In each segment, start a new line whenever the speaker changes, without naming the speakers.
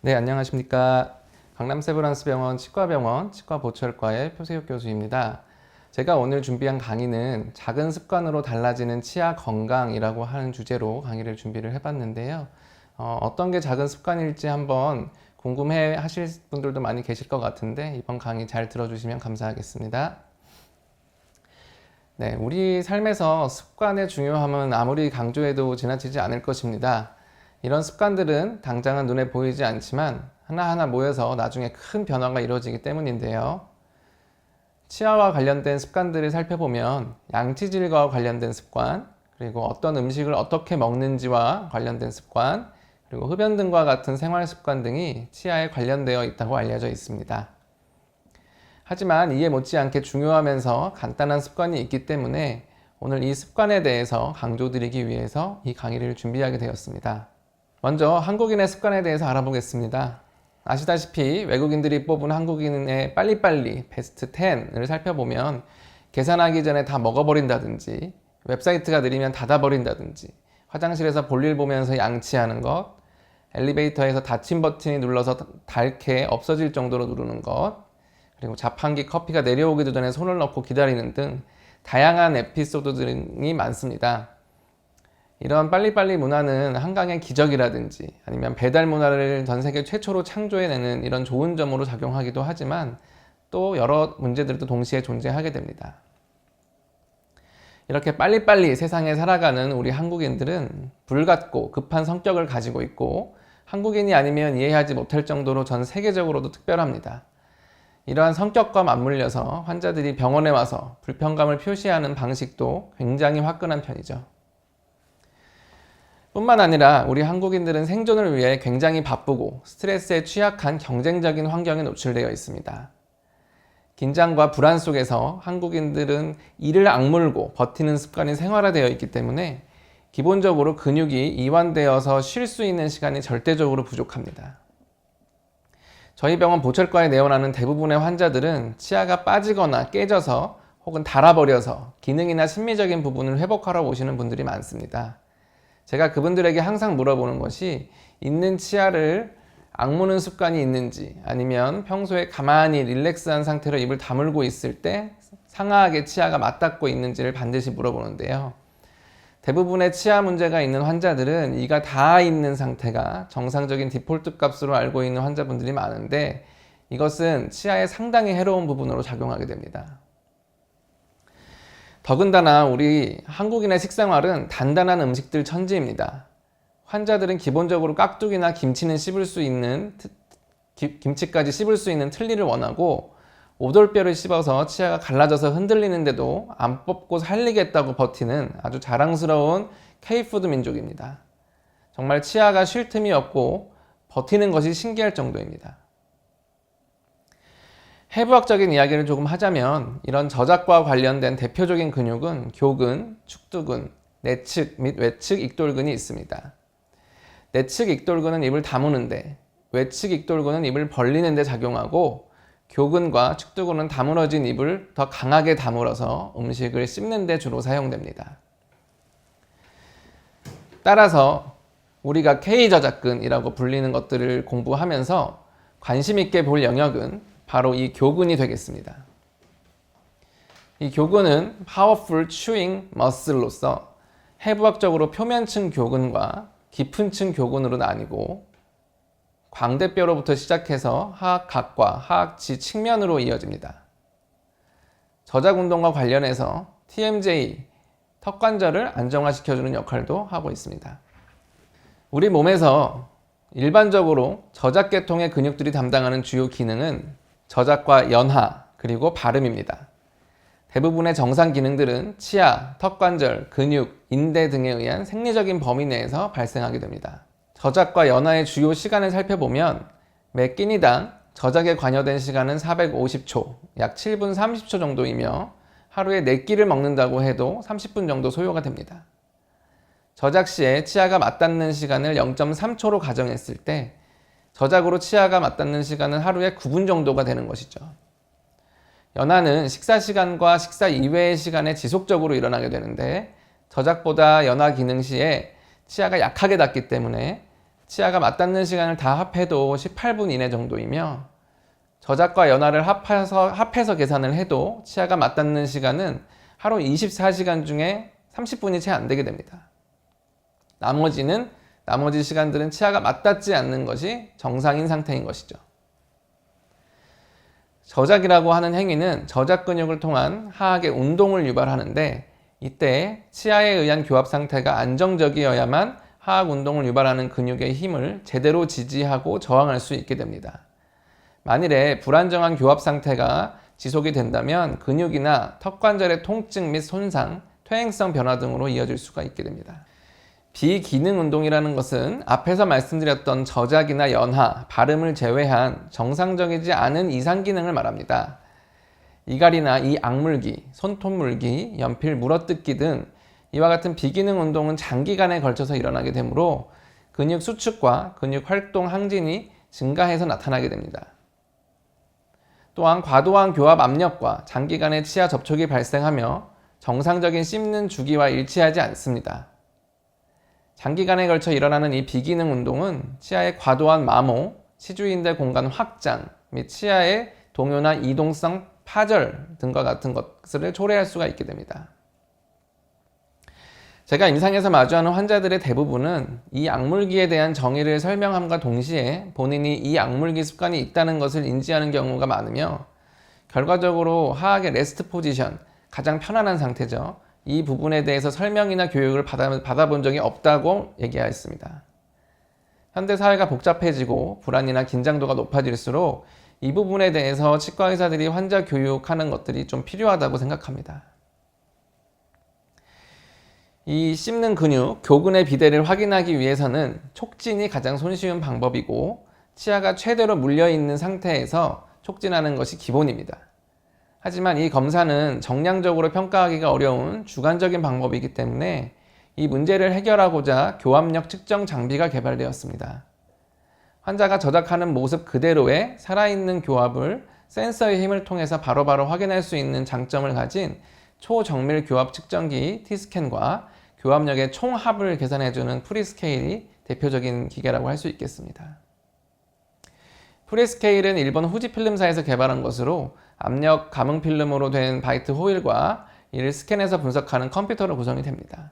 네, 안녕하십니까. 강남 세브란스병원 치과병원 치과보철과의 표세욱 교수입니다. 제가 오늘 준비한 강의는 작은 습관으로 달라지는 치아 건강이라고 하는 주제로 강의를 준비를 해봤는데요. 어떤 게 작은 습관일지 한번 궁금해 하실 분들도 많이 계실 것 같은데 이번 강의 잘 들어주시면 감사하겠습니다. 네, 우리 삶에서 습관의 중요함은 아무리 강조해도 지나치지 않을 것입니다. 이런 습관들은 당장은 눈에 보이지 않지만 하나하나 모여서 나중에 큰 변화가 이루어지기 때문인데요. 치아와 관련된 습관들을 살펴보면 양치질과 관련된 습관, 그리고 어떤 음식을 어떻게 먹는지와 관련된 습관, 그리고 흡연 등과 같은 생활 습관 등이 치아에 관련되어 있다고 알려져 있습니다. 하지만 이에 못지않게 중요하면서 간단한 습관이 있기 때문에 오늘 이 습관에 대해서 강조드리기 위해서 이 강의를 준비하게 되었습니다. 먼저 한국인의 습관에 대해서 알아보겠습니다. 아시다시피 외국인들이 뽑은 한국인의 빨리빨리 베스트 10을 살펴보면 계산하기 전에 다 먹어버린다든지, 웹사이트가 느리면 닫아버린다든지, 화장실에서 볼일 보면서 양치하는 것, 엘리베이터에서 닫힘 버튼이 눌러서 닳게 없어질 정도로 누르는 것, 그리고 자판기 커피가 내려오기도 전에 손을 넣고 기다리는 등 다양한 에피소드 등이 많습니다. 이런 빨리빨리 문화는 한강의 기적이라든지 아니면 배달 문화를 전 세계 최초로 창조해내는 이런 좋은 점으로 작용하기도 하지만 또 여러 문제들도 동시에 존재하게 됩니다. 이렇게 빨리빨리 세상에 살아가는 우리 한국인들은 불같고 급한 성격을 가지고 있고 한국인이 아니면 이해하지 못할 정도로 전 세계적으로도 특별합니다. 이러한 성격과 맞물려서 환자들이 병원에 와서 불편감을 표시하는 방식도 굉장히 화끈한 편이죠. 뿐만 아니라 우리 한국인들은 생존을 위해 굉장히 바쁘고 스트레스에 취약한 경쟁적인 환경에 노출되어 있습니다. 긴장과 불안 속에서 한국인들은 이를 악물고 버티는 습관이 생활화되어 있기 때문에 기본적으로 근육이 이완되어서 쉴 수 있는 시간이 절대적으로 부족합니다. 저희 병원 보철과에 내원하는 대부분의 환자들은 치아가 빠지거나 깨져서 혹은 닳아버려서 기능이나 심미적인 부분을 회복하러 오시는 분들이 많습니다. 제가 그분들에게 항상 물어보는 것이 있는 치아를 악무는 습관이 있는지 아니면 평소에 가만히 릴렉스한 상태로 입을 다물고 있을 때 상하하게 치아가 맞닿고 있는지를 반드시 물어보는데요. 대부분의 치아 문제가 있는 환자들은 이가 닿아 있는 상태가 정상적인 디폴트 값으로 알고 있는 환자분들이 많은데 이것은 치아에 상당히 해로운 부분으로 작용하게 됩니다. 더군다나 우리 한국인의 식생활은 단단한 음식들 천지입니다. 환자들은 기본적으로 깍두기나 김치는 씹을 수 있는 김치까지 씹을 수 있는 틀니를 원하고 오돌뼈를 씹어서 치아가 갈라져서 흔들리는데도 안 뽑고 살리겠다고 버티는 아주 자랑스러운 K푸드 민족입니다. 정말 치아가 쉴 틈이 없고 버티는 것이 신기할 정도입니다. 해부학적인 이야기를 조금 하자면 이런 저작과 관련된 대표적인 근육은 교근, 축두근, 내측 및 외측 익돌근이 있습니다. 내측 익돌근은 입을 다무는데 외측 익돌근은 입을 벌리는 데 작용하고 교근과 축두근은 다물어진 입을 더 강하게 다물어서 음식을 씹는 데 주로 사용됩니다. 따라서 우리가 K저작근이라고 불리는 것들을 공부하면서 관심 있게 볼 영역은 바로 이 교근이 되겠습니다. 이 교근은 Powerful Chewing Muscle로서 해부학적으로 표면층 교근과 깊은층 교근으로 나뉘고 광대뼈로부터 시작해서 하악각과 하악지 측면으로 이어집니다. 저작운동과 관련해서 TMJ, 턱관절을 안정화시켜주는 역할도 하고 있습니다. 우리 몸에서 일반적으로 저작계통의 근육들이 담당하는 주요 기능은 저작과 연하, 그리고 발음입니다. 대부분의 정상 기능들은 치아, 턱관절, 근육, 인대 등에 의한 생리적인 범위 내에서 발생하게 됩니다. 저작과 연하의 주요 시간을 살펴보면 매 끼니당 저작에 관여된 시간은 450초, 약 7분 30초 정도이며 하루에 4끼를 먹는다고 해도 30분 정도 소요가 됩니다. 저작 시에 치아가 맞닿는 시간을 0.3초로 가정했을 때 저작으로 치아가 맞닿는 시간은 하루에 9분 정도가 되는 것이죠. 연하는 식사 시간과 식사 이외의 시간에 지속적으로 일어나게 되는데 저작보다 연하 기능 시에 치아가 약하게 닿기 때문에 치아가 맞닿는 시간을 다 합해도 18분 이내 정도이며 저작과 연하를 합해서 계산을 해도 치아가 맞닿는 시간은 하루 24시간 중에 30분이 채 안 되게 됩니다. 나머지 시간들은 치아가 맞닿지 않는 것이 정상인 상태인 것이죠. 저작이라고 하는 행위는 저작 근육을 통한 하악의 운동을 유발하는데, 이때 치아에 의한 교합 상태가 안정적이어야만 하악 운동을 유발하는 근육의 힘을 제대로 지지하고 저항할 수 있게 됩니다. 만일에 불안정한 교합 상태가 지속이 된다면 근육이나 턱관절의 통증 및 손상, 퇴행성 변화 등으로 이어질 수가 있게 됩니다. 비기능 운동이라는 것은 앞에서 말씀드렸던 저작이나 연하, 발음을 제외한 정상적이지 않은 이상 기능을 말합니다. 이갈이나 이 악물기, 손톱 물기, 연필 물어뜯기 등 이와 같은 비기능 운동은 장기간에 걸쳐서 일어나게 되므로 근육 수축과 근육 활동 항진이 증가해서 나타나게 됩니다. 또한 과도한 교합 압력과 장기간의 치아 접촉이 발생하며 정상적인 씹는 주기와 일치하지 않습니다. 장기간에 걸쳐 일어나는 이 비기능 운동은 치아의 과도한 마모, 치주인대 공간 확장 및 치아의 동요나 이동성 파절 등과 같은 것을 초래할 수가 있게 됩니다. 제가 임상에서 마주하는 환자들의 대부분은 이 악물기에 대한 정의를 설명함과 동시에 본인이 이 악물기 습관이 있다는 것을 인지하는 경우가 많으며, 결과적으로 하악의 레스트 포지션, 가장 편안한 상태죠. 이 부분에 대해서 설명이나 교육을 받아본 적이 없다고 얘기하였습니다. 현대사회가 복잡해지고 불안이나 긴장도가 높아질수록 이 부분에 대해서 치과 의사들이 환자 교육하는 것들이 좀 필요하다고 생각합니다. 이 씹는 근육, 교근의 비대를 확인하기 위해서는 촉진이 가장 손쉬운 방법이고, 치아가 최대로 물려있는 상태에서 촉진하는 것이 기본입니다. 하지만 이 검사는 정량적으로 평가하기가 어려운 주관적인 방법이기 때문에 이 문제를 해결하고자 교합력 측정 장비가 개발되었습니다. 환자가 저작하는 모습 그대로의 살아있는 교합을 센서의 힘을 통해서 바로바로 확인할 수 있는 장점을 가진 초정밀 교합 측정기 T스캔과 교합력의 총합을 계산해주는 프리스케일이 대표적인 기계라고 할 수 있겠습니다. 프리스케일은 일본 후지 필름사에서 개발한 것으로 압력 감응 필름으로 된 바이트 호일과 이를 스캔해서 분석하는 컴퓨터로 구성이 됩니다.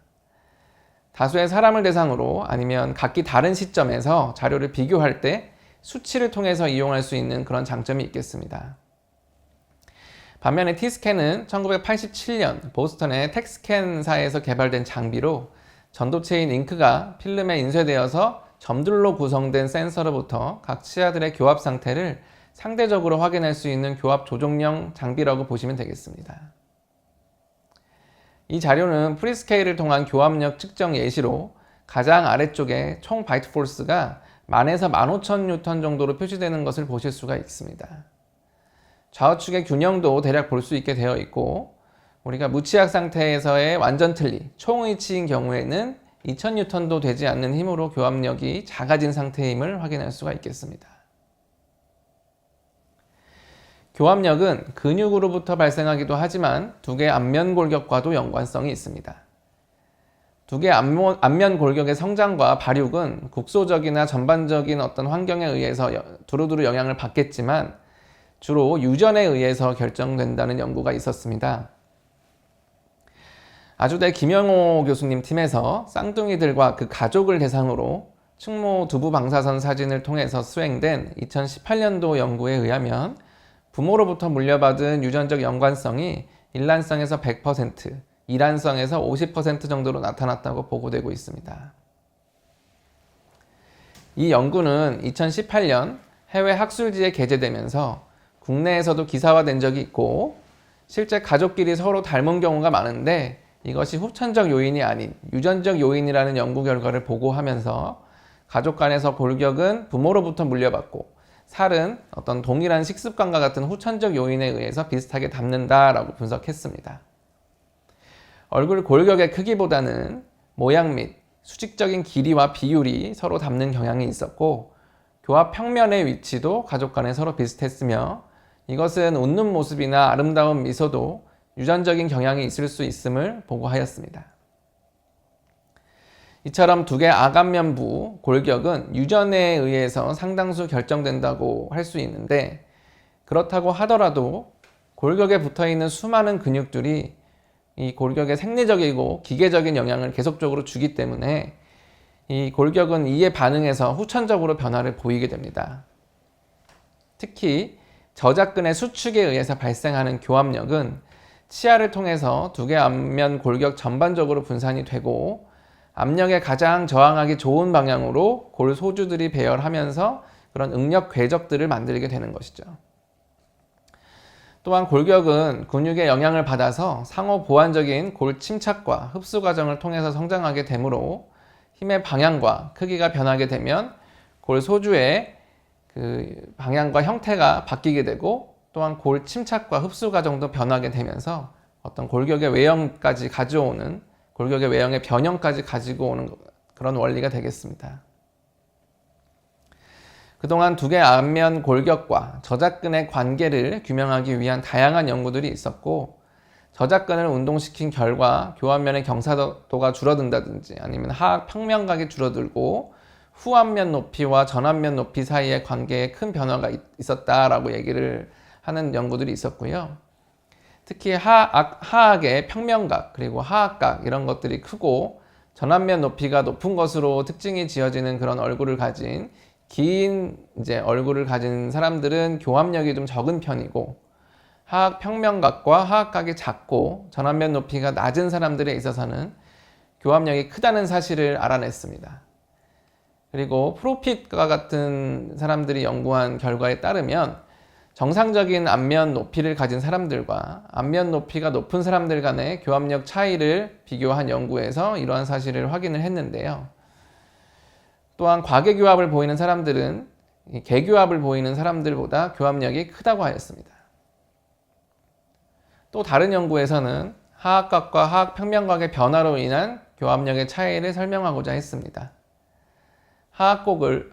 다수의 사람을 대상으로 아니면 각기 다른 시점에서 자료를 비교할 때 수치를 통해서 이용할 수 있는 그런 장점이 있겠습니다. 반면에 T스캔은 1987년 보스턴의 텍스캔사에서 개발된 장비로 전도체인 잉크가 필름에 인쇄되어서 점들로 구성된 센서로부터 각 치아들의 교합 상태를 상대적으로 확인할 수 있는 교합 조종용 장비라고 보시면 되겠습니다. 이 자료는 프리스케일을 통한 교합력 측정 예시로 가장 아래쪽에 총 바이트 포스가 10,000에서 15,000뉴턴 정도로 표시되는 것을 보실 수가 있습니다. 좌우측의 균형도 대략 볼 수 있게 되어 있고, 우리가 무치약 상태에서의 완전 틀리, 총의치인 경우에는 2,000뉴턴도 되지 않는 힘으로 교합력이 작아진 상태의 힘을 확인할 수가 있겠습니다. 교합력은 근육으로부터 발생하기도 하지만 두 개의 안면 골격과도 연관성이 있습니다. 두 개의 안면 골격의 성장과 발육은 국소적이나 전반적인 어떤 환경에 의해서 두루두루 영향을 받겠지만 주로 유전에 의해서 결정된다는 연구가 있었습니다. 아주대 김영호 교수님 팀에서 쌍둥이들과 그 가족을 대상으로 측모 두부 방사선 사진을 통해서 수행된 2018년도 연구에 의하면 부모로부터 물려받은 유전적 연관성이 일란성에서 100%, 이란성에서 50% 정도로 나타났다고 보고되고 있습니다. 이 연구는 2018년 해외 학술지에 게재되면서 국내에서도 기사화된 적이 있고, 실제 가족끼리 서로 닮은 경우가 많은데 이것이 후천적 요인이 아닌 유전적 요인이라는 연구 결과를 보고하면서 가족 간에서 골격은 부모로부터 물려받고 살은 어떤 동일한 식습관과 같은 후천적 요인에 의해서 비슷하게 닮는다라고 분석했습니다. 얼굴 골격의 크기보다는 모양 및 수직적인 길이와 비율이 서로 닮는 경향이 있었고, 교합 평면의 위치도 가족 간에 서로 비슷했으며, 이것은 웃는 모습이나 아름다운 미소도 유전적인 경향이 있을 수 있음을 보고하였습니다. 이처럼 두 개 악안면부 골격은 유전에 의해서 상당수 결정된다고 할 수 있는데, 그렇다고 하더라도 골격에 붙어있는 수많은 근육들이 이 골격에 생리적이고 기계적인 영향을 계속적으로 주기 때문에 이 골격은 이에 반응해서 후천적으로 변화를 보이게 됩니다. 특히 저작근의 수축에 의해서 발생하는 교합력은 치아를 통해서 두 개 앞면 골격 전반적으로 분산이 되고, 압력에 가장 저항하기 좋은 방향으로 골 소주들이 배열하면서 그런 응력 궤적들을 만들게 되는 것이죠. 또한 골격은 근육의 영향을 받아서 상호 보완적인 골 침착과 흡수 과정을 통해서 성장하게 되므로, 힘의 방향과 크기가 변하게 되면 골 소주의 그 방향과 형태가 바뀌게 되고, 또한 골 침착과 흡수 과정도 변하게 되면서 어떤 골격의 외형까지 가져오는, 골격의 외형의 변형까지 가지고 오는 그런 원리가 되겠습니다. 그동안 두 개 앞면 골격과 저작근의 관계를 규명하기 위한 다양한 연구들이 있었고, 저작근을 운동시킨 결과 교합면의 경사도가 줄어든다든지 아니면 하악 평면각이 줄어들고 후앞면 높이와 전앞면 높이 사이의 관계에 큰 변화가 있었다라고 얘기를 하는 연구들이 있었고요. 특히 하악의 평면각 그리고 하악각 이런 것들이 크고 전앞면 높이가 높은 것으로 특징이 지어지는 그런 얼굴을 가진 긴 얼굴을 가진 사람들은 교합력이 좀 적은 편이고, 하악 평면각과 하악각이 작고 전앞면 높이가 낮은 사람들에 있어서는 교합력이 크다는 사실을 알아냈습니다. 그리고 프로핏과 같은 사람들이 연구한 결과에 따르면 정상적인 앞면 높이를 가진 사람들과 앞면 높이가 높은 사람들 간의 교합력 차이를 비교한 연구에서 이러한 사실을 확인을 했는데요. 또한 과계교합을 보이는 사람들은 계교합을 보이는 사람들보다 교합력이 크다고 하였습니다. 또 다른 연구에서는 하악각과 하악평면각의 변화로 인한 교합력의 차이를 설명하고자 했습니다. 하악골을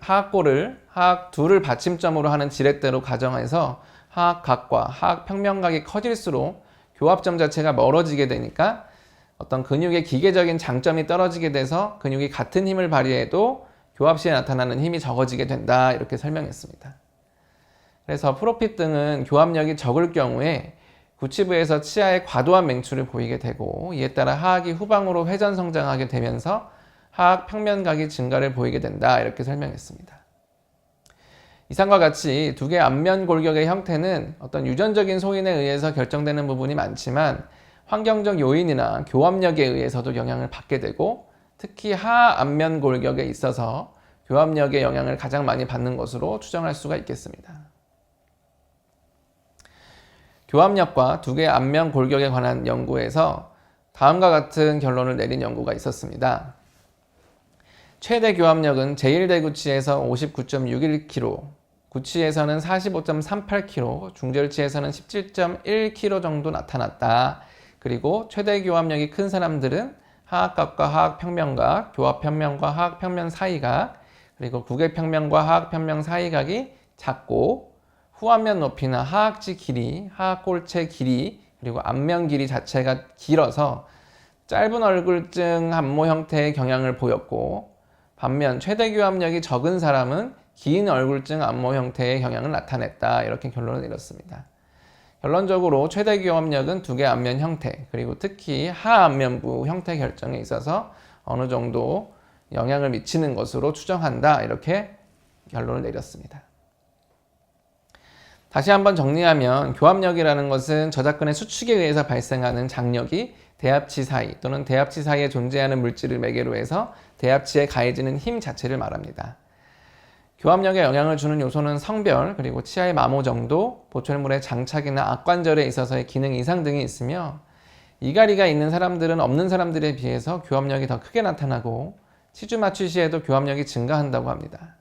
하악 둘을 받침점으로 하는 지렛대로 가정해서 하악각과 하악평면각이 커질수록 교합점 자체가 멀어지게 되니까 어떤 근육의 기계적인 장점이 떨어지게 돼서 근육이 같은 힘을 발휘해도 교합 시에 나타나는 힘이 적어지게 된다, 이렇게 설명했습니다. 그래서 프로핏 등은 교합력이 적을 경우에 구치부에서 치아의 과도한 맹출을 보이게 되고, 이에 따라 하악이 후방으로 회전 성장하게 되면서 하악 평면각이 증가를 보이게 된다, 이렇게 설명했습니다. 이상과 같이 두 개 앞면 골격의 형태는 어떤 유전적인 소인에 의해서 결정되는 부분이 많지만 환경적 요인이나 교합력에 의해서도 영향을 받게 되고, 특히 하 앞면 골격에 있어서 교합력의 영향을 가장 많이 받는 것으로 추정할 수가 있겠습니다. 교합력과 두 개 앞면 골격에 관한 연구에서 다음과 같은 결론을 내린 연구가 있었습니다. 최대 교합력은 제1대구치에서 59.61kg, 구치에서는 45.38kg, 중절치에서는 17.1kg 정도 나타났다. 그리고 최대 교합력이 큰 사람들은 하악각과 하악평면각, 교합평면과 하악평면 사이각, 그리고 구개평면과 하악평면 사이각이 작고, 후앞면 높이나 하악지 길이, 하악골체 길이, 그리고 앞면 길이 자체가 길어서 짧은 얼굴증 안모 형태의 경향을 보였고, 반면 최대 교합력이 적은 사람은 긴 얼굴증 안모 형태의 경향을 나타냈다, 이렇게 결론을 내렸습니다. 결론적으로 최대 교합력은 두 개 앞면 형태, 그리고 특히 하앞면부 형태 결정에 있어서 어느 정도 영향을 미치는 것으로 추정한다, 이렇게 결론을 내렸습니다. 다시 한번 정리하면 교합력이라는 것은 저작근의 수축에 의해서 발생하는 장력이 대합치 사이 또는 대합치 사이에 존재하는 물질을 매개로 해서 대합치에 가해지는 힘 자체를 말합니다. 교합력에 영향을 주는 요소는 성별, 그리고 치아의 마모 정도, 보철물의 장착이나 악관절에 있어서의 기능 이상 등이 있으며, 이갈이가 있는 사람들은 없는 사람들에 비해서 교합력이 더 크게 나타나고 치주 마취 시에도 교합력이 증가한다고 합니다.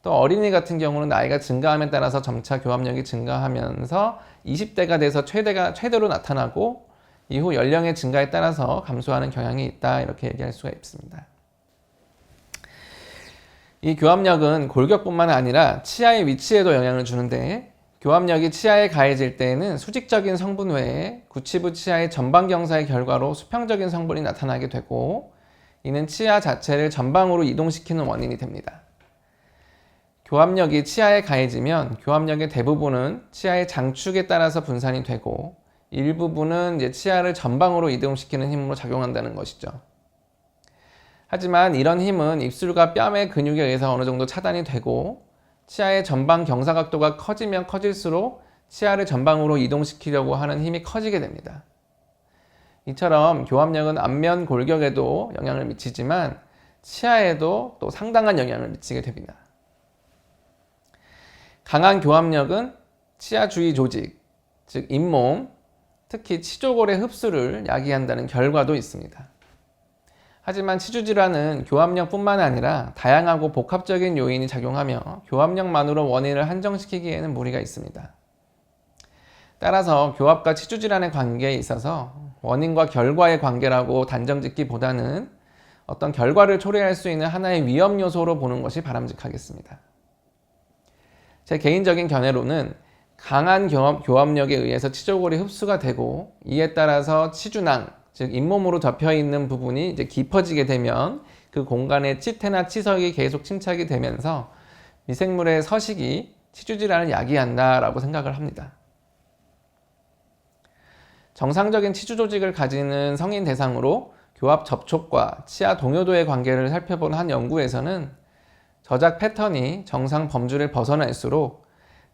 또 어린이 같은 경우는 나이가 증가함에 따라서 점차 교합력이 증가하면서 20대가 돼서 최대로 나타나고 이후 연령의 증가에 따라서 감소하는 경향이 있다, 이렇게 얘기할 수가 있습니다. 이 교합력은 골격뿐만 아니라 치아의 위치에도 영향을 주는데, 교합력이 치아에 가해질 때에는 수직적인 성분 외에 구치부 치아의 전방 경사의 결과로 수평적인 성분이 나타나게 되고, 이는 치아 자체를 전방으로 이동시키는 원인이 됩니다. 교합력이 치아에 가해지면 교합력의 대부분은 치아의 장축에 따라서 분산이 되고 일부분은 이제 치아를 전방으로 이동시키는 힘으로 작용한다는 것이죠. 하지만 이런 힘은 입술과 뺨의 근육에 의해서 어느 정도 차단이 되고 치아의 전방 경사각도가 커지면 커질수록 치아를 전방으로 이동시키려고 하는 힘이 커지게 됩니다. 이처럼 교합력은 안면 골격에도 영향을 미치지만 치아에도 또 상당한 영향을 미치게 됩니다. 강한 교합력은 치아 주위 조직, 즉 잇몸, 특히 치조골의 흡수를 야기한다는 결과도 있습니다. 하지만 치주질환은 교합력뿐만 아니라 다양하고 복합적인 요인이 작용하며 교합력만으로 원인을 한정시키기에는 무리가 있습니다. 따라서 교합과 치주질환의 관계에 있어서 원인과 결과의 관계라고 단정짓기보다는 어떤 결과를 초래할 수 있는 하나의 위험 요소로 보는 것이 바람직하겠습니다. 제 개인적인 견해로는 강한 교합력에 의해서 치조골이 흡수가 되고 이에 따라서 치주낭, 즉 잇몸으로 덮여 있는 부분이 이제 깊어지게 되면 그 공간에 치태나 치석이 계속 침착이 되면서 미생물의 서식이 치주질환을 야기한다라고 생각을 합니다. 정상적인 치주 조직을 가지는 성인 대상으로 교합 접촉과 치아 동요도의 관계를 살펴본 한 연구에서는 저작 패턴이 정상 범주를 벗어날수록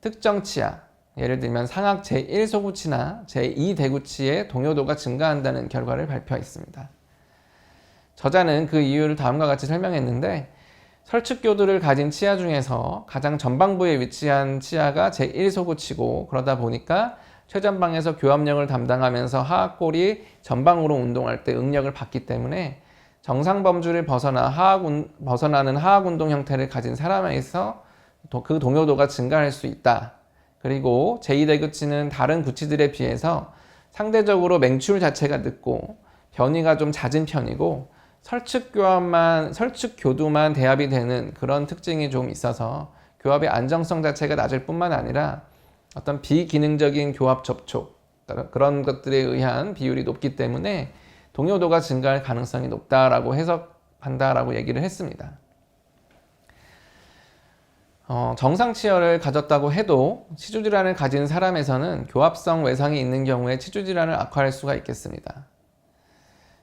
특정 치아, 예를 들면 상악 제1소구치나 제2대구치의 동요도가 증가한다는 결과를 발표했습니다. 저자는 그 이유를 다음과 같이 설명했는데 설측교두를 가진 치아 중에서 가장 전방부에 위치한 치아가 제1소구치고 그러다 보니까 최전방에서 교합력을 담당하면서 하악골이 전방으로 운동할 때 응력을 받기 때문에 정상 범주를 벗어나는 하악운동 형태를 가진 사람에서 그 동요도가 증가할 수 있다. 그리고 제2대구치는 다른 구치들에 비해서 상대적으로 맹출 자체가 늦고 변이가 좀 잦은 편이고 설측교두만 대합이 되는 그런 특징이 좀 있어서 교합의 안정성 자체가 낮을 뿐만 아니라 어떤 비기능적인 교합 접촉 그런 것들에 의한 비율이 높기 때문에 동요도가 증가할 가능성이 높다라고 해석한다라고 얘기를 했습니다. 정상 치열을 가졌다고 해도 치주질환을 가진 사람에서는 교합성 외상이 있는 경우에 치주질환을 악화할 수가 있겠습니다.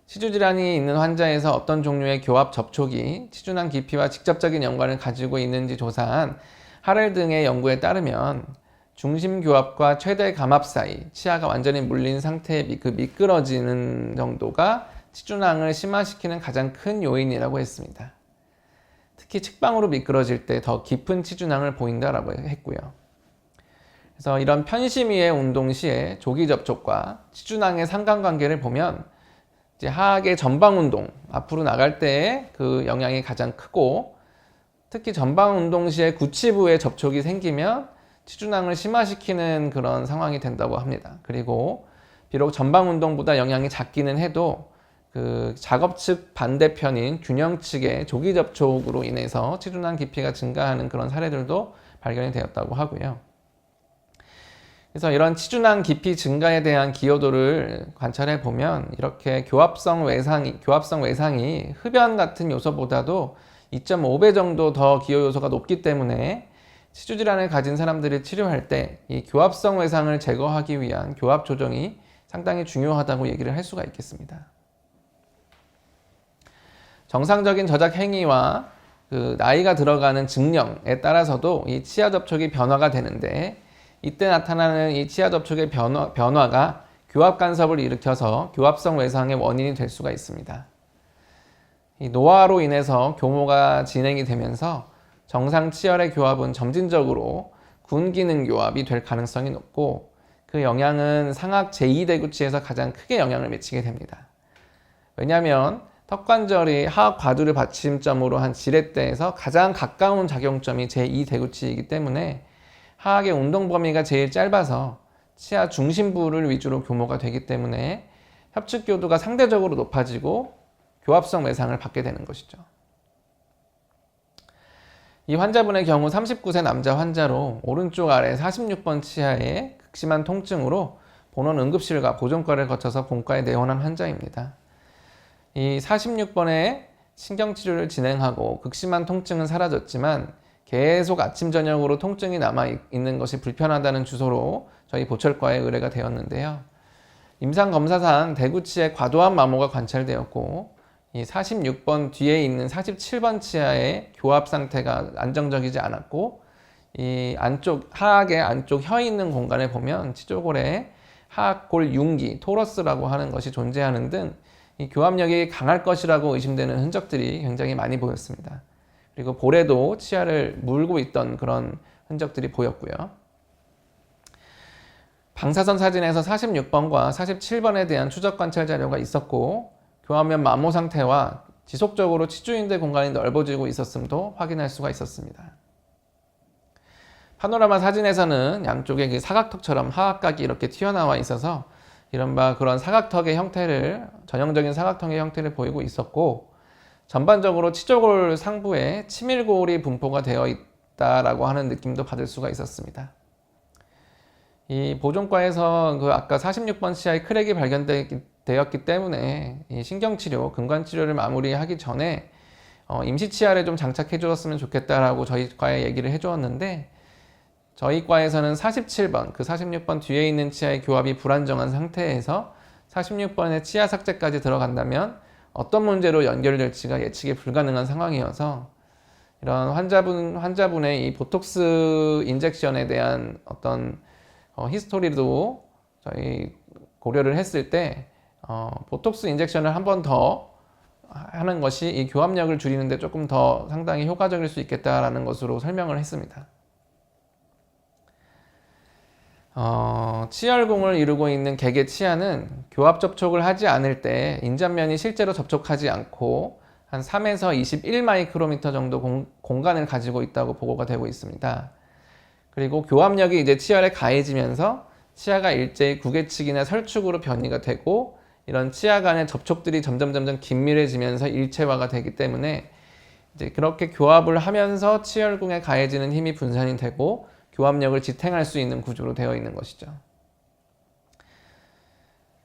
치주질환이 있는 환자에서 어떤 종류의 교합 접촉이 치주낭 깊이와 직접적인 연관을 가지고 있는지 조사한 하렐 등의 연구에 따르면 중심교합과 최대 감압 사이 치아가 완전히 물린 상태의 그 미끄러지는 정도가 치주낭을 심화시키는 가장 큰 요인이라고 했습니다. 특히 측방으로 미끄러질 때 더 깊은 치주낭을 보인다라고 했고요. 그래서 이런 편심위의 운동 시에 조기 접촉과 치주낭의 상관관계를 보면 이제 하악의 전방 운동, 앞으로 나갈 때의 그 영향이 가장 크고 특히 전방 운동 시에 구치부에 접촉이 생기면 치주낭을 심화시키는 그런 상황이 된다고 합니다. 그리고 비록 전방 운동보다 영향이 작기는 해도 그 작업 측 반대편인 균형 측의 조기 접촉으로 인해서 치주낭 깊이가 증가하는 그런 사례들도 발견이 되었다고 하고요. 그래서 이런 치주낭 깊이 증가에 대한 기여도를 관찰해 보면 이렇게 교합성 외상이 흡연 같은 요소보다도 2.5배 정도 더 기여 요소가 높기 때문에 치주질환을 가진 사람들을 치료할 때 이 교합성 외상을 제거하기 위한 교합 조정이 상당히 중요하다고 얘기를 할 수가 있겠습니다. 정상적인 저작 행위와 그 나이가 들어가는 증령에 따라서도 이 치아 접촉이 변화가 되는데 이때 나타나는 이 치아 접촉의 변화가 교합 간섭을 일으켜서 교합성 외상의 원인이 될 수가 있습니다. 이 노화로 인해서 교모가 진행이 되면서 정상 치열의 교합은 점진적으로 군기능 교합이 될 가능성이 높고 그 영향은 상악 제2대구치에서 가장 크게 영향을 미치게 됩니다. 왜냐하면 턱관절이 하악 과두를 받침점으로 한 지렛대에서 가장 가까운 작용점이 제2대구치이기 때문에 하악의 운동 범위가 제일 짧아서 치아 중심부를 위주로 교모가 되기 때문에 협측교두가 상대적으로 높아지고 교합성 외상을 받게 되는 것이죠. 이 환자분의 경우 39세 남자 환자로 오른쪽 아래 46번 치아에 극심한 통증으로 본원 응급실과 보존과를 거쳐서 본과에 내원한 환자입니다. 이 46번의 신경치료를 진행하고 극심한 통증은 사라졌지만 계속 아침 저녁으로 통증이 남아 있는 것이 불편하다는 주소로 저희 보철과에 의뢰가 되었는데요. 임상검사상 대구치에 과도한 마모가 관찰되었고 이 46번 뒤에 있는 47번 치아의 교합 상태가 안정적이지 않았고 이 안쪽 하악의 안쪽 혀 있는 공간에 보면 치조골에 하악골 융기 토러스라고 하는 것이 존재하는 등 이 교합력이 강할 것이라고 의심되는 흔적들이 굉장히 많이 보였습니다. 그리고 볼에도 치아를 물고 있던 그런 흔적들이 보였고요. 방사선 사진에서 46번과 47번에 대한 추적 관찰 자료가 있었고 교합면 마모 상태와 지속적으로 치주인대 공간이 넓어지고 있었음도 확인할 수가 있었습니다. 파노라마 사진에서는 양쪽에 그 사각턱처럼 하악각이 이렇게 튀어나와 있어서 이른바 그런 사각턱의 형태를 전형적인 사각턱의 형태를 보이고 있었고 전반적으로 치조골 상부에 치밀골이 분포가 되어 있다라고 하는 느낌도 받을 수가 있었습니다. 이 보존과에서 그 아까 46번 치아의 크랙이 발견되었기 때문에 이 신경치료, 근관치료를 마무리하기 전에 임시치아를 좀 장착해 주었으면 좋겠다라고 저희 과에 얘기를 해 주었는데 저희 과에서는 47번, 그 46번 뒤에 있는 치아의 교합이 불안정한 상태에서 46번의 치아 삭제까지 들어간다면 어떤 문제로 연결될지가 예측이 불가능한 상황이어서 이런 환자분의 이 보톡스 인젝션에 대한 어떤 히스토리도 저희 고려를 했을 때 보톡스 인젝션을 한 번 더 하는 것이 이 교합력을 줄이는데 조금 더 상당히 효과적일 수 있겠다라는 것으로 설명을 했습니다. 치열궁을 이루고 있는 개개 치아는 교합 접촉을 하지 않을 때 인접면이 실제로 접촉하지 않고 한 3에서 21 마이크로미터 정도 공간을 가지고 있다고 보고가 되고 있습니다. 그리고 교합력이 이제 치열에 가해지면서 치아가 일제히 구개측이나 설축으로 변이가 되고 이런 치아 간의 접촉들이 점점 긴밀해지면서 일체화가 되기 때문에 이제 그렇게 교합을 하면서 치열궁에 가해지는 힘이 분산이 되고 교합력을 지탱할 수 있는 구조로 되어 있는 것이죠.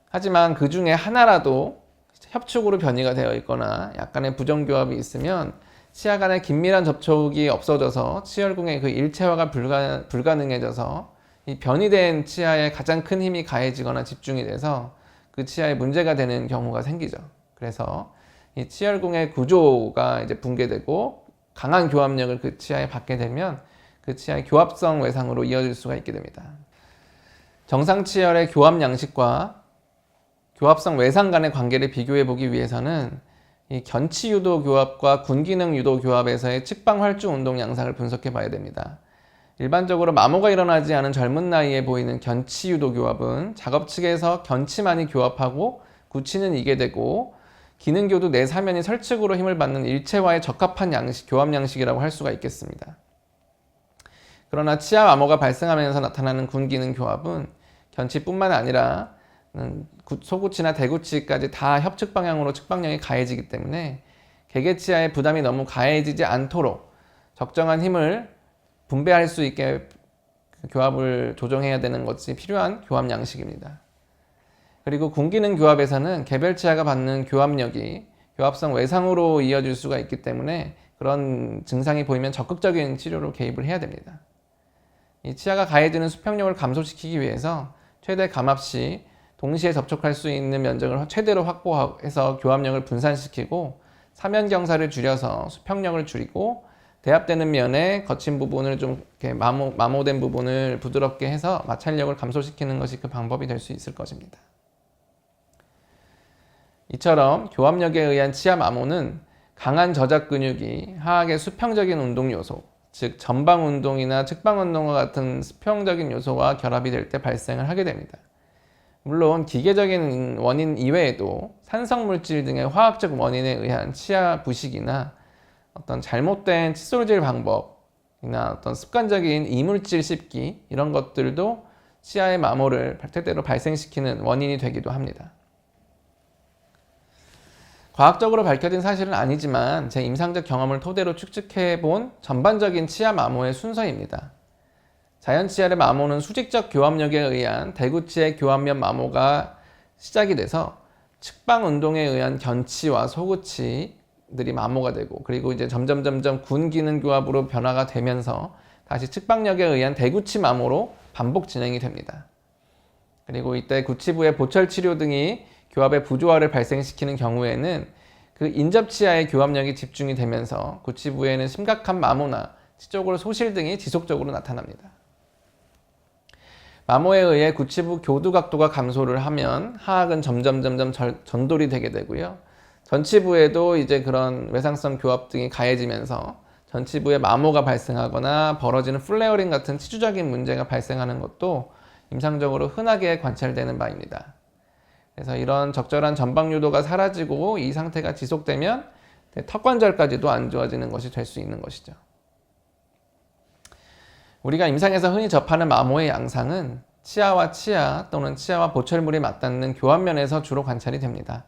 하지만 그 중에 하나라도 협축으로 변이가 되어 있거나 약간의 부정교합이 있으면 치아 간의 긴밀한 접촉이 없어져서 치열궁의 그 일체화가 불가능해져서 이 변이된 치아에 가장 큰 힘이 가해지거나 집중이 돼서 그 치아에 문제가 되는 경우가 생기죠. 그래서 이 치열궁의 구조가 이제 붕괴되고 강한 교합력을 그 치아에 받게 되면 그 치아의 교합성 외상으로 이어질 수가 있게 됩니다. 정상 치열의 교합 양식과 교합성 외상 간의 관계를 비교해 보기 위해서는 이 견치 유도 교합과 군기능 유도 교합에서의 측방 활주 운동 양상을 분석해 봐야 됩니다. 일반적으로 마모가 일어나지 않은 젊은 나이에 보이는 견치 유도 교합은 작업 측에서 견치만이 교합하고 구치는 이게 되고 기능교도 내 사면이 설측으로 힘을 받는 일체화에 적합한 양식, 교합 양식이라고 할 수가 있겠습니다. 그러나 치아 마모가 발생하면서 나타나는 군기능 교합은 견치뿐만 아니라 소구치나 대구치까지 다 협측 방향으로 측방력이 가해지기 때문에 개개치아의 부담이 너무 가해지지 않도록 적정한 힘을 분배할 수 있게 교합을 조정해야 되는 것이 필요한 교합 양식입니다. 그리고 군기능 교합에서는 개별 치아가 받는 교합력이 교합성 외상으로 이어질 수가 있기 때문에 그런 증상이 보이면 적극적인 치료로 개입을 해야 됩니다. 이 치아가 가해지는 수평력을 감소시키기 위해서 최대 감압 시 동시에 접촉할 수 있는 면적을 최대로 확보해서 교합력을 분산시키고 사면 경사를 줄여서 수평력을 줄이고 대합되는 면에 거친 부분을 좀 이렇게 마모된 부분을 부드럽게 해서 마찰력을 감소시키는 것이 그 방법이 될 수 있을 것입니다. 이처럼 교합력에 의한 치아 마모는 강한 저작 근육이 하악의 수평적인 운동 요소, 즉 전방 운동이나 측방 운동과 같은 수평적인 요소와 결합이 될 때 발생을 하게 됩니다. 물론 기계적인 원인 이외에도 산성 물질 등의 화학적 원인에 의한 치아 부식이나 어떤 잘못된 칫솔질 방법이나 어떤 습관적인 이물질 씹기 이런 것들도 치아의 마모를 때때로 발생시키는 원인이 되기도 합니다. 과학적으로 밝혀진 사실은 아니지만 제 임상적 경험을 토대로 추측해 본 전반적인 치아 마모의 순서입니다. 자연 치아의 마모는 수직적 교합력에 의한 대구치의 교합면 마모가 시작이 돼서 측방 운동에 의한 견치와 소구치, 교합들이 마모가 되고, 그리고 이제 점점 군 기능 교합으로 변화가 되면서 다시 측방력에 의한 대구치 마모로 반복 진행이 됩니다. 그리고 이때 구치부의 보철 치료 등이 교합의 부조화를 발생시키는 경우에는 그 인접치아의 교합력이 집중이 되면서 구치부에는 심각한 마모나 치조골 소실 등이 지속적으로 나타납니다. 마모에 의해 구치부 교두 각도가 감소를 하면 하악은 점점 전돌이 되게 되고요. 전치부에도 이제 그런 외상성 교합 등이 가해지면서 전치부에 마모가 발생하거나 벌어지는 플레어링 같은 치주적인 문제가 발생하는 것도 임상적으로 흔하게 관찰되는 바입니다. 그래서 이런 적절한 전방 유도가 사라지고 이 상태가 지속되면 턱관절까지도 안 좋아지는 것이 될 수 있는 것이죠. 우리가 임상에서 흔히 접하는 마모의 양상은 치아와 치아 또는 치아와 보철물이 맞닿는 교합면에서 주로 관찰이 됩니다.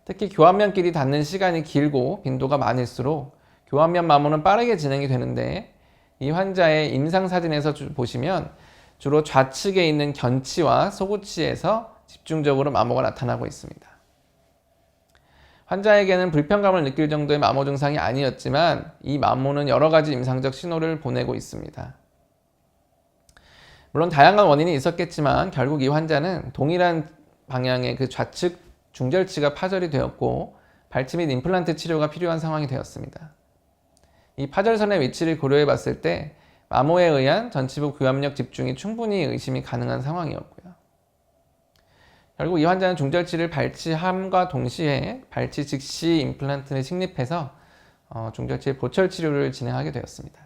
특히 교합면끼리 닿는 시간이 길고 빈도가 많을수록 교합면 마모는 빠르게 진행이 되는데, 이 환자의 임상사진에서 보시면 주로 좌측에 있는 견치와 소구치에서 집중적으로 마모가 나타나고 있습니다. 환자에게는 불편감을 느낄 정도의 마모 증상이 아니었지만 이 마모는 여러 가지 임상적 신호를 보내고 있습니다. 물론 다양한 원인이 있었겠지만 결국 이 환자는 동일한 방향의 그 좌측 중절치가 파절이 되었고 발치 및 임플란트 치료가 필요한 상황이 되었습니다. 이 파절선의 위치를 고려해 봤을 때 마모에 의한 전치부 교합력 집중이 충분히 의심이 가능한 상황이었고요. 결국 이 환자는 중절치를 발치함과 동시에 발치 즉시 임플란트를 식립해서 중절치의 보철 치료를 진행하게 되었습니다.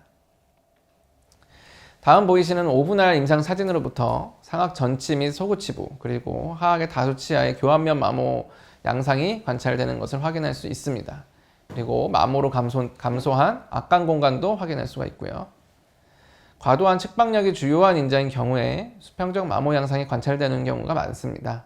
다음 보이시는 5분할 임상 사진으로부터 상악 전치 및 소구치부 그리고 하악의 다수치아의 교합면 마모 양상이 관찰되는 것을 확인할 수 있습니다. 그리고 마모로 감소한 악강 공간도 확인할 수가 있고요. 과도한 측방력이 주요한 인자인 경우에 수평적 마모 양상이 관찰되는 경우가 많습니다.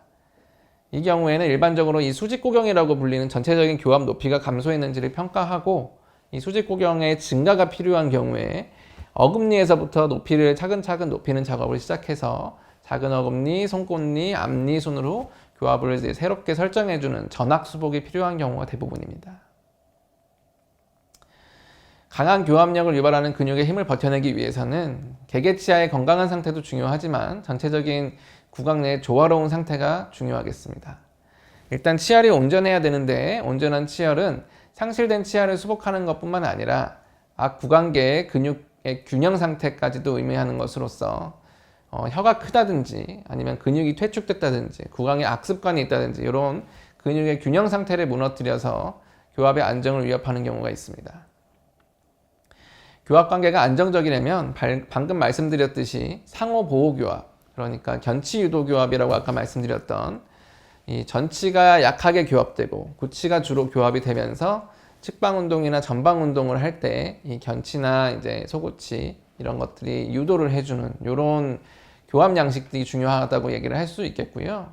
이 경우에는 일반적으로 이 수직고경이라고 불리는 전체적인 교합 높이가 감소했는지를 평가하고, 이 수직고경의 증가가 필요한 경우에 어금니에서부터 높이를 차근차근 높이는 작업을 시작해서 작은 어금니, 손꽃니, 앞니 순으로 교합을 이제 새롭게 설정해주는 전악 수복이 필요한 경우가 대부분입니다. 강한 교합력을 유발하는 근육의 힘을 버텨내기 위해서는 개개치아의 건강한 상태도 중요하지만 전체적인 구강 내의 조화로운 상태가 중요하겠습니다. 일단 치열이 온전해야 되는데, 온전한 치열은 상실된 치아를 수복하는 것뿐만 아니라 구강계의 근육의 균형 상태까지도 의미하는 것으로서 혀가 크다든지 아니면 근육이 퇴축됐다든지 구강에 악습관이 있다든지 이런 근육의 균형 상태를 무너뜨려서 교합의 안정을 위협하는 경우가 있습니다. 교합 관계가 안정적이려면 방금 말씀드렸듯이 상호 보호 교합, 그러니까 견치 유도 교합이라고 아까 말씀드렸던 이 전치가 약하게 교합되고 구치가 주로 교합이 되면서 측방 운동이나 전방 운동을 할 때 이 견치나 이제 소구치 이런 것들이 유도를 해주는 이런 교합 양식들이 중요하다고 얘기를 할 수 있겠고요.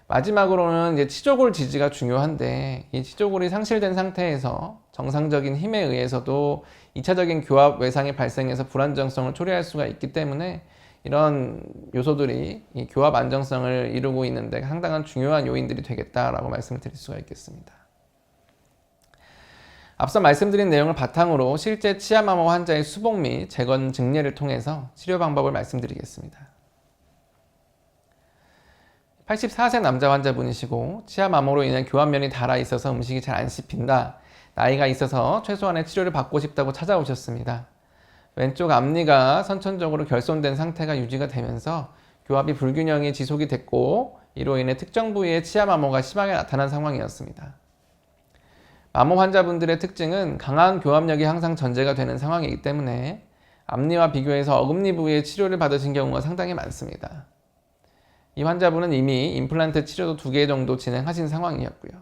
마지막으로는 이제 치조골 지지가 중요한데, 이 치조골이 상실된 상태에서 정상적인 힘에 의해서도 2차적인 교합 외상이 발생해서 불안정성을 초래할 수가 있기 때문에 이런 요소들이 이 교합 안정성을 이루고 있는데 상당한 중요한 요인들이 되겠다라고 말씀을 드릴 수가 있겠습니다. 앞서 말씀드린 내용을 바탕으로 실제 치아마모 환자의 수복 및 재건 증례를 통해서 치료 방법을 말씀드리겠습니다. 84세 남자 환자분이시고 치아마모로 인해 교합면이 닳아 있어서 음식이 잘 안 씹힌다, 나이가 있어서 최소한의 치료를 받고 싶다고 찾아오셨습니다. 왼쪽 앞니가 선천적으로 결손된 상태가 유지가 되면서 교합이 불균형이 지속이 됐고, 이로 인해 특정 부위의 치아마모가 심하게 나타난 상황이었습니다. 마모 환자분들의 특징은 강한 교합력이 항상 전제가 되는 상황이기 때문에 앞니와 비교해서 어금니 부위의 치료를 받으신 경우가 상당히 많습니다. 이 환자분은 이미 임플란트 치료도 2개 정도 진행하신 상황이었고요.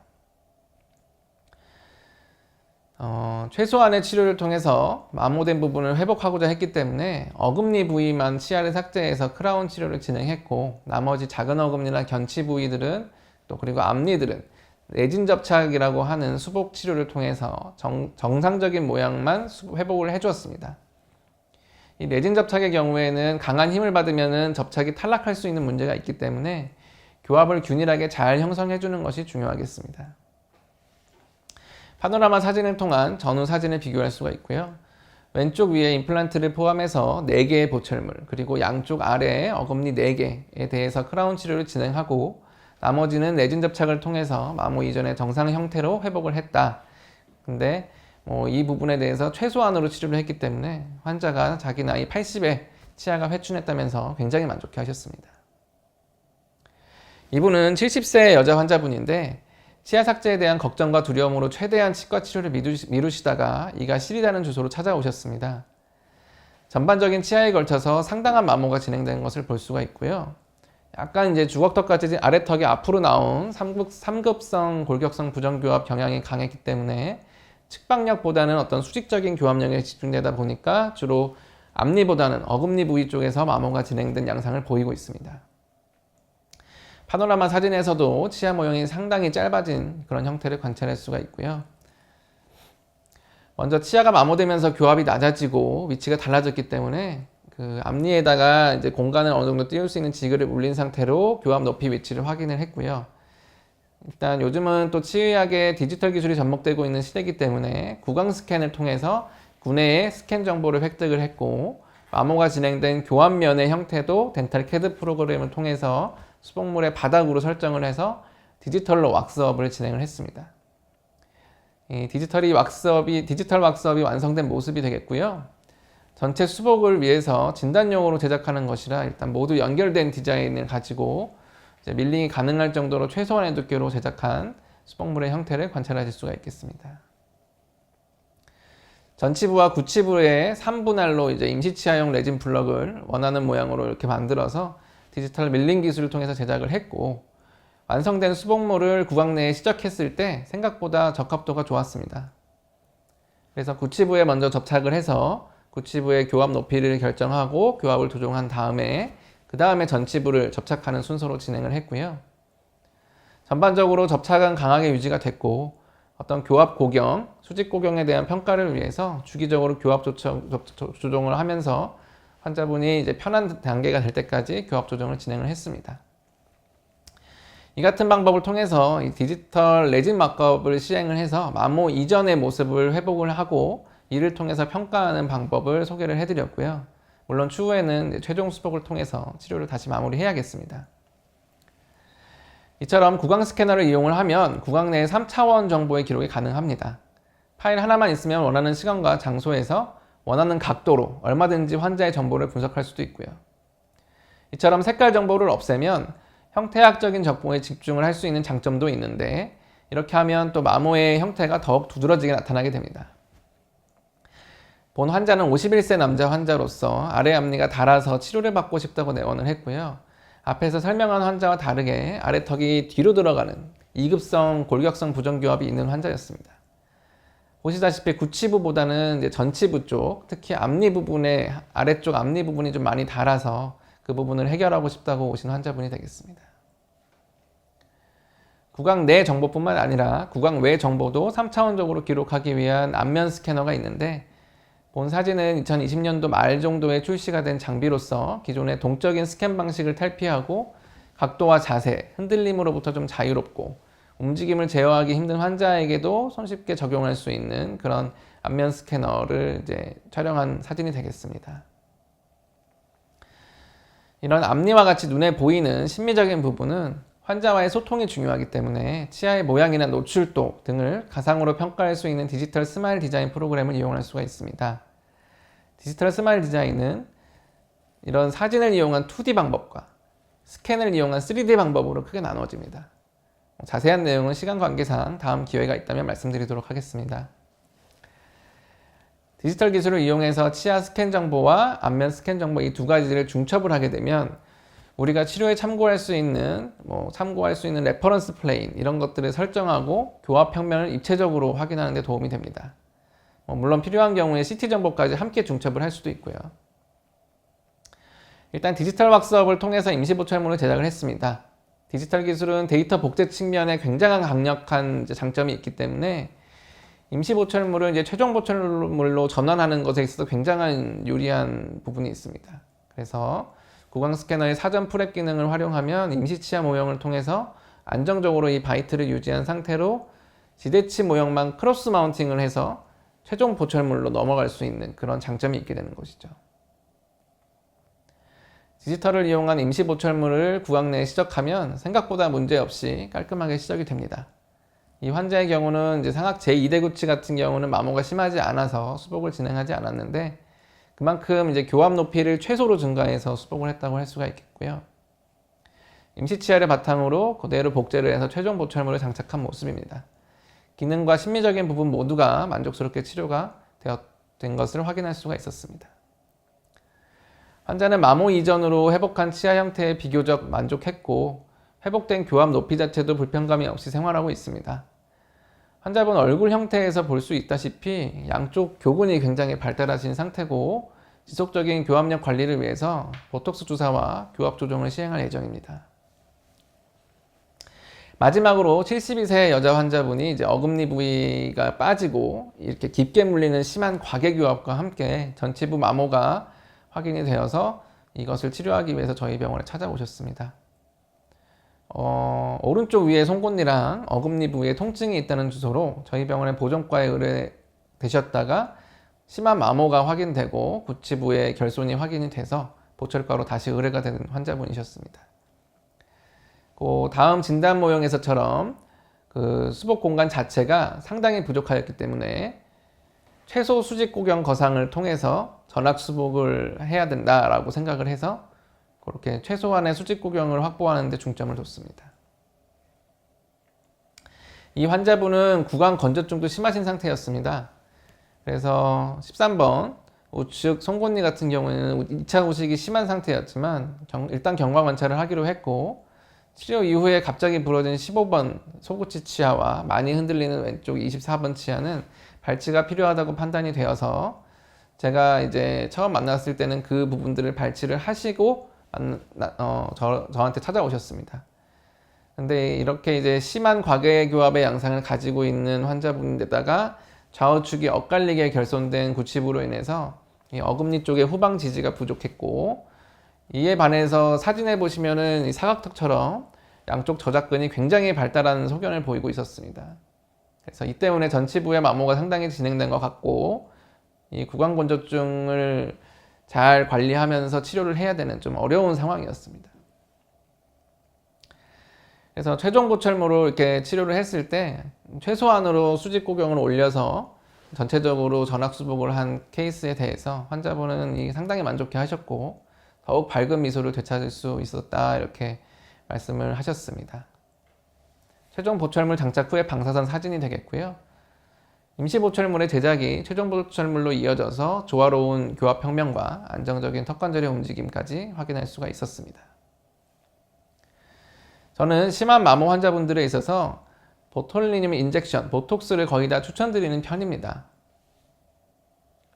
최소한의 치료를 통해서 마모된 부분을 회복하고자 했기 때문에 어금니 부위만 치아를 삭제해서 크라운 치료를 진행했고, 나머지 작은 어금니나 견치 부위들은 또 그리고 앞니들은 내진 접착이라고 하는 수복 치료를 통해서 정상적인 모양만 회복을 해주었습니다. 이 내진 접착의 경우에는 강한 힘을 받으면 접착이 탈락할 수 있는 문제가 있기 때문에 교합을 균일하게 잘 형성해 주는 것이 중요하겠습니다. 파노라마 사진을 통한 전후 사진을 비교할 수가 있고요. 왼쪽 위에 임플란트를 포함해서 4개의 보철물, 그리고 양쪽 아래에 어금니 4개에 대해서 크라운 치료를 진행하고 나머지는 레진 접착을 통해서 마모 이전의 정상 형태로 회복을 했다. 근데 이 부분에 대해서 최소한으로 치료를 했기 때문에 환자가 자기 나이 80에 치아가 회춘했다면서 굉장히 만족해 하셨습니다. 이분은 70세 여자 환자분인데 치아 삭제에 대한 걱정과 두려움으로 최대한 치과 치료를 미루시다가 이가 시리다는 주소로 찾아오셨습니다. 전반적인 치아에 걸쳐서 상당한 마모가 진행된 것을 볼 수가 있고요. 약간 이제 주걱턱까지 아래턱이 앞으로 나온 3급성 골격성 부정교합 경향이 강했기 때문에 측박력보다는 어떤 수직적인 교합력에 집중되다 보니까 주로 앞니보다는 어금니 부위 쪽에서 마모가 진행된 양상을 보이고 있습니다. 파노라마 사진에서도 치아 모형이 상당히 짧아진 그런 형태를 관찰할 수가 있고요. 먼저 치아가 마모되면서 교합이 낮아지고 위치가 달라졌기 때문에 그 앞니에다가 이제 공간을 어느 정도 띄울 수 있는 지그를 물린 상태로 교합 높이 위치를 확인을 했고요. 일단 요즘은 또 치의학에 디지털 기술이 접목되고 있는 시대이기 때문에 구강 스캔을 통해서 구내의 스캔 정보를 획득을 했고 마모가 진행된 교합면의 형태도 덴탈 CAD 프로그램을 통해서 수복물의 바닥으로 설정을 해서 디지털로 왁스업을 진행을 했습니다. 이 디지털 왁스업이 완성된 모습이 되겠고요. 전체 수복을 위해서 진단용으로 제작하는 것이라 일단 모두 연결된 디자인을 가지고 이제 밀링이 가능할 정도로 최소한의 두께로 제작한 수복물의 형태를 관찰하실 수가 있겠습니다. 전치부와 구치부의 3분할로 이제 임시치아용 레진 블럭을 원하는 모양으로 이렇게 만들어서 디지털 밀링 기술을 통해서 제작을 했고 완성된 수복물을 구강 내에 시적했을 때 생각보다 적합도가 좋았습니다. 그래서 구치부에 먼저 접착을 해서 구치부의 교합 높이를 결정하고 교합을 조정한 다음에 그 다음에 전치부를 접착하는 순서로 진행을 했고요. 전반적으로 접착은 강하게 유지가 됐고 어떤 교합 고경, 수직 고경에 대한 평가를 위해서 주기적으로 교합 조정을 하면서 환자분이 이제 편한 단계가 될 때까지 교합 조정을 진행을 했습니다. 이 같은 방법을 통해서 이 디지털 레진 막업을 시행을 해서 마모 이전의 모습을 회복을 하고 이를 통해서 평가하는 방법을 소개를 해드렸고요. 물론 추후에는 최종 수복을 통해서 치료를 다시 마무리해야겠습니다. 이처럼 구강 스캐너를 이용을 하면 구강 내의 3차원 정보의 기록이 가능합니다. 파일 하나만 있으면 원하는 시간과 장소에서 원하는 각도로 얼마든지 환자의 정보를 분석할 수도 있고요. 이처럼 색깔 정보를 없애면 형태학적인 정보에 집중을 할 수 있는 장점도 있는데 이렇게 하면 또 마모의 형태가 더욱 두드러지게 나타나게 됩니다. 본 환자는 51세 남자 환자로서 아래 앞니가 닳아서 치료를 받고 싶다고 내원을 했고요. 앞에서 설명한 환자와 다르게 아래턱이 뒤로 들어가는 2급성 골격성 부정교합이 있는 환자였습니다. 보시다시피 구치부보다는 이제 전치부 쪽, 특히 앞니 부분의 아래쪽 앞니 부분이 좀 많이 닳아서 그 부분을 해결하고 싶다고 오신 환자분이 되겠습니다. 구강 내 정보뿐만 아니라 구강 외 정보도 3차원적으로 기록하기 위한 안면 스캐너가 있는데 본 사진은 2020년도 말 정도에 출시가 된 장비로서 기존의 동적인 스캔 방식을 탈피하고 각도와 자세, 흔들림으로부터 좀 자유롭고 움직임을 제어하기 힘든 환자에게도 손쉽게 적용할 수 있는 그런 안면 스캐너를 이제 촬영한 사진이 되겠습니다. 이런 앞니와 같이 눈에 보이는 심미적인 부분은 환자와의 소통이 중요하기 때문에 치아의 모양이나 노출도 등을 가상으로 평가할 수 있는 디지털 스마일 디자인 프로그램을 이용할 수가 있습니다. 디지털 스마일 디자인은 이런 사진을 이용한 2D 방법과 스캔을 이용한 3D 방법으로 크게 나눠집니다. 자세한 내용은 시간 관계상 다음 기회가 있다면 말씀드리도록 하겠습니다. 디지털 기술을 이용해서 치아 스캔 정보와 안면 스캔 정보 이 두 가지를 중첩을 하게 되면 우리가 치료에 참고할 수 있는 레퍼런스 플레인 이런 것들을 설정하고 교합 평면을 입체적으로 확인하는 데 도움이 됩니다. 물론 필요한 경우에 CT 정보까지 함께 중첩을 할 수도 있고요. 일단 디지털 왁스업을 통해서 임시 보철물을 제작을 했습니다. 디지털 기술은 데이터 복제 측면에 굉장한 강력한 장점이 있기 때문에 임시 보철물을 이제 최종 보철물로 전환하는 것에 있어서 굉장한 유리한 부분이 있습니다. 그래서 구강 스캐너의 사전 프랩 기능을 활용하면 임시 치아 모형을 통해서 안정적으로 이 바이트를 유지한 상태로 지대치 모형만 크로스 마운팅을 해서 최종 보철물로 넘어갈 수 있는 그런 장점이 있게 되는 것이죠. 디지털을 이용한 임시 보철물을 구강 내에 시적하면 생각보다 문제없이 깔끔하게 시적이 됩니다. 이 환자의 경우는 이제 상악 제2대구치 같은 경우는 마모가 심하지 않아서 수복을 진행하지 않았는데 그만큼 이제 교합 높이를 최소로 증가해서 수복을 했다고 할 수가 있겠고요. 임시 치아를 바탕으로 그대로 복제를 해서 최종 보철물을 장착한 모습입니다. 기능과 심미적인 부분 모두가 만족스럽게 치료가 된 것을 확인할 수가 있었습니다. 환자는 마모 이전으로 회복한 치아 형태에 비교적 만족했고 회복된 교합 높이 자체도 불편감이 없이 생활하고 있습니다. 환자분 얼굴 형태에서 볼 수 있다시피 양쪽 교근이 굉장히 발달하신 상태고 지속적인 교합력 관리를 위해서 보톡스 주사와 교합 조정을 시행할 예정입니다. 마지막으로 72세 여자 환자분이 이제 어금니 부위가 빠지고 이렇게 깊게 물리는 심한 과계교합과 함께 전치부 마모가 확인이 되어서 이것을 치료하기 위해서 저희 병원에 찾아오셨습니다. 오른쪽 위에 송곳니랑 어금니 부위에 통증이 있다는 주소로 저희 병원에 보정과에 의뢰되셨다가 심한 마모가 확인되고 구치부의 결손이 확인이 돼서 보철과로 다시 의뢰가 되는 환자분이셨습니다. 다음 진단 모형에서처럼 그 수복 공간 자체가 상당히 부족하였기 때문에 최소 수직 구경 거상을 통해서 전악 수복을 해야 된다라고 생각을 해서 그렇게 최소한의 수직 구경을 확보하는 데 중점을 뒀습니다. 이 환자분은 구강 건조증도 심하신 상태였습니다. 그래서 13번 우측 송곳니 같은 경우에는 2차 후식이 심한 상태였지만 일단 경과 관찰을 하기로 했고 치료 이후에 갑자기 부러진 15번 소구치 치아와 많이 흔들리는 왼쪽 24번 치아는 발치가 필요하다고 판단이 되어서 제가 이제 처음 만났을 때는 그 부분들을 발치를 하시고 저한테 찾아오셨습니다. 근데 이렇게 이제 심한 과계교합의 양상을 가지고 있는 환자분인데다가 좌우측이 엇갈리게 결손된 구치부로 인해서 이 어금니 쪽에 후방 지지가 부족했고 이에 반해서 사진에 보시면은 이 사각턱처럼 양쪽 저작근이 굉장히 발달한 소견을 보이고 있었습니다. 그래서 이 때문에 전치부의 마모가 상당히 진행된 것 같고 이 구강건조증을 잘 관리하면서 치료를 해야 되는 좀 어려운 상황이었습니다. 그래서 최종 보철무로 이렇게 치료를 했을 때 최소한으로 수직 구경을 올려서 전체적으로 전악 수복을 한 케이스에 대해서 환자분은 상당히 만족해 하셨고 더욱 밝은 미소를 되찾을 수 있었다 이렇게 말씀을 하셨습니다. 최종 보철물 장착 후의 방사선 사진이 되겠고요. 임시 보철물의 제작이 최종 보철물로 이어져서 조화로운 교합 평면과 안정적인 턱관절의 움직임까지 확인할 수가 있었습니다. 저는 심한 마모 환자분들에 있어서 보톨리늄 인젝션, 보톡스를 거의 다 추천드리는 편입니다.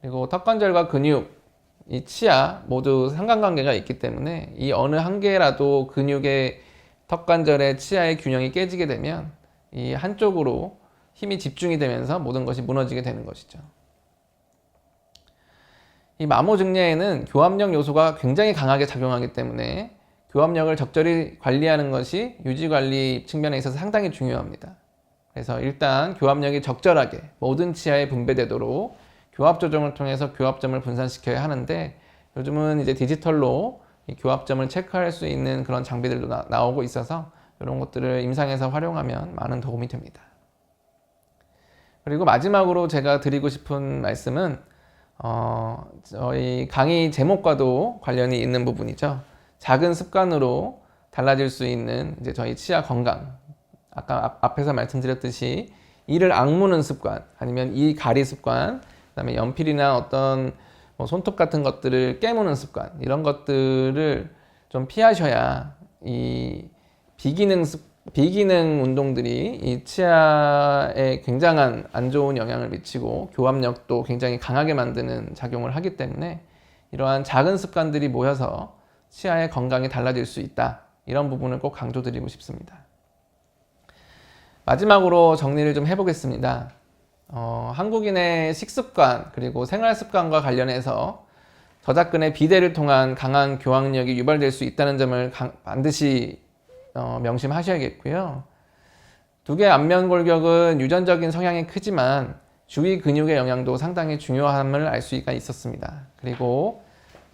그리고 턱관절과 근육, 이 치아 모두 상관관계가 있기 때문에 이 어느 한 개라도 근육의 턱관절의 치아의 균형이 깨지게 되면 이 한쪽으로 힘이 집중이 되면서 모든 것이 무너지게 되는 것이죠. 이 마모 증례에는 교합력 요소가 굉장히 강하게 작용하기 때문에 교합력을 적절히 관리하는 것이 유지관리 측면에 있어서 상당히 중요합니다. 그래서 일단 교합력이 적절하게 모든 치아에 분배되도록 교합 조정을 통해서 교합점을 분산시켜야 하는데 요즘은 이제 디지털로 이 교합점을 체크할 수 있는 그런 장비들도 나오고 있어서 이런 것들을 임상에서 활용하면 많은 도움이 됩니다. 그리고 마지막으로 제가 드리고 싶은 말씀은 저희 강의 제목과도 관련이 있는 부분이죠. 작은 습관으로 달라질 수 있는 이제 저희 치아 건강. 아까 앞에서 말씀드렸듯이 이를 악무는 습관, 아니면 이 가리 습관, 그다음에 연필이나 어떤 손톱 같은 것들을 깨무는 습관, 이런 것들을 좀 피하셔야 이 비기능 운동들이 이 치아에 굉장한 안 좋은 영향을 미치고 교합력도 굉장히 강하게 만드는 작용을 하기 때문에 이러한 작은 습관들이 모여서 치아의 건강이 달라질 수 있다. 이런 부분을 꼭 강조드리고 싶습니다. 마지막으로 정리를 좀 해보겠습니다. 한국인의 식습관 그리고 생활습관과 관련해서 저작근의 비대를 통한 강한 교합력이 유발될 수 있다는 점을 반드시 명심하셔야겠고요. 두 개의 안면 골격은 유전적인 성향이 크지만 주위 근육의 영향도 상당히 중요함을 알 수가 있었습니다. 그리고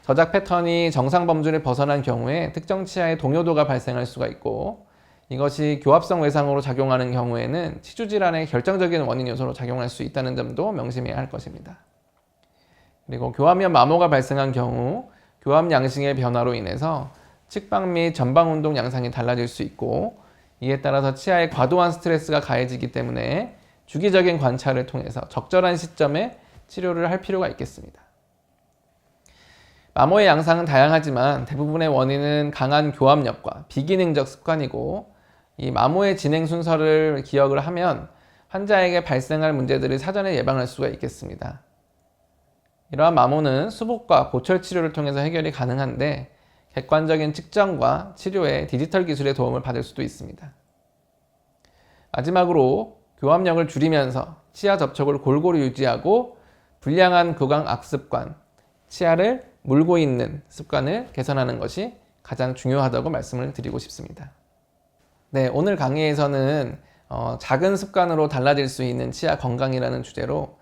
저작 패턴이 정상 범주를 벗어난 경우에 특정 치아의 동요도가 발생할 수가 있고, 이것이 교합성 외상으로 작용하는 경우에는 치주 질환의 결정적인 원인 요소로 작용할 수 있다는 점도 명심해야 할 것입니다. 그리고 교합면 마모가 발생한 경우 교합 양식의 변화로 인해서 측방 및 전방 운동 양상이 달라질 수 있고, 이에 따라서 치아에 과도한 스트레스가 가해지기 때문에 주기적인 관찰을 통해서 적절한 시점에 치료를 할 필요가 있겠습니다. 마모의 양상은 다양하지만 대부분의 원인은 강한 교합력과 비기능적 습관이고, 이 마모의 진행 순서를 기억을 하면 환자에게 발생할 문제들을 사전에 예방할 수가 있겠습니다. 이러한 마모는 수복과 보철 치료를 통해서 해결이 가능한데, 객관적인 측정과 치료에 디지털 기술의 도움을 받을 수도 있습니다. 마지막으로 교합력을 줄이면서 치아 접촉을 골고루 유지하고 불량한 구강 악습관, 치아를 물고 있는 습관을 개선하는 것이 가장 중요하다고 말씀을 드리고 싶습니다. 네, 오늘 강의에서는 작은 습관으로 달라질 수 있는 치아 건강이라는 주제로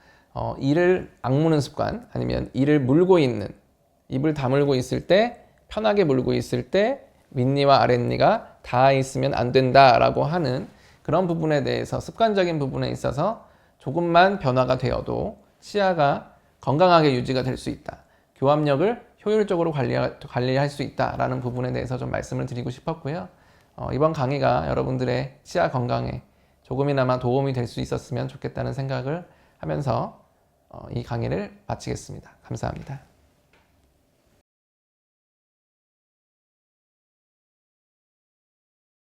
이를 악무는 습관, 아니면 이를 물고 있는, 입을 다물고 있을 때, 편하게 물고 있을 때 윗니와 아랫니가 닿아 있으면 안 된다라고 하는 그런 부분에 대해서, 습관적인 부분에 있어서 조금만 변화가 되어도 치아가 건강하게 유지가 될 수 있다, 교합력을 효율적으로 관리할 수 있다라는 부분에 대해서 좀 말씀을 드리고 싶었고요. 이번 강의가 여러분들의 치아 건강에 조금이나마 도움이 될 수 있었으면 좋겠다는 생각을 하면서 이 강의를 마치겠습니다. 감사합니다.